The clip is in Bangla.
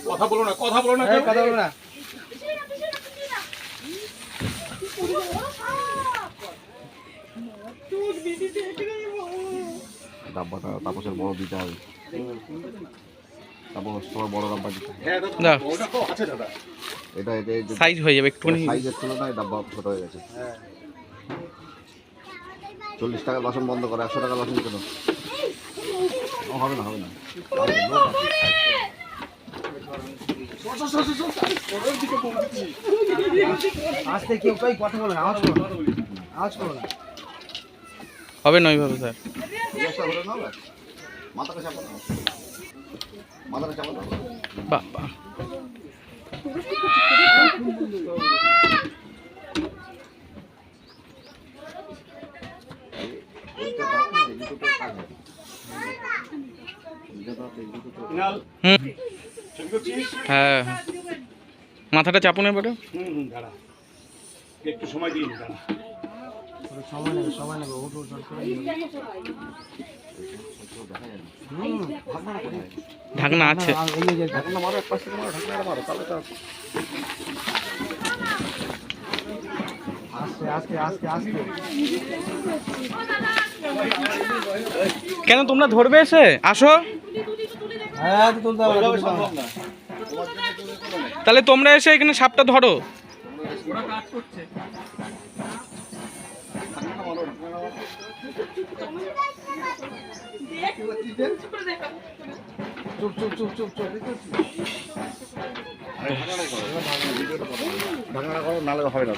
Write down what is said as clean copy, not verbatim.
কথা বলো না, কথা বলো না, কথা বলো না। ডাব্বাটা তাপসের বড় দিতে হবে, তাপস তোমার বড় ডাব্বা দিতে হবে। এটা সাইজ হয়ে যাবে একটু, সাইজের তুলনায় ডাব্বা ছোট হয়ে গেছে। 40 টাকার বাসন বন্ধ করে 100 টাকার বাসন কেন? হবে না, হবে না। আস্তে কেউ কই কথা বলো না, আওয়াজ করো না, আওয়াজ করো না। হবে না ওইভাবে স্যার। মাথাটা চাপা দাও, মাথাটা চাপা দাও। বাবা হ্যাঁ, মাথাটা চাপুন এবারে। একটু সময় দিন, সময় নেবে, সময় নেবে। ঢাকনা আছে, ঢাকনা মারো, এক পাশ থেকে মারো, ঢাকনাটা মারো, তাহলে তো আস্তে আস্তে আস্তে আস্তে। কেন তোমরা ধরবে এসে? আসো। হ্যাঁ তুলতে হবে না, তাহলে তোমরা এসে এখানে সাপটা ধরো। চুপ চুপ চুপ চুপ চুপ। ঢাকনাটা করো, নাহলে হবে না।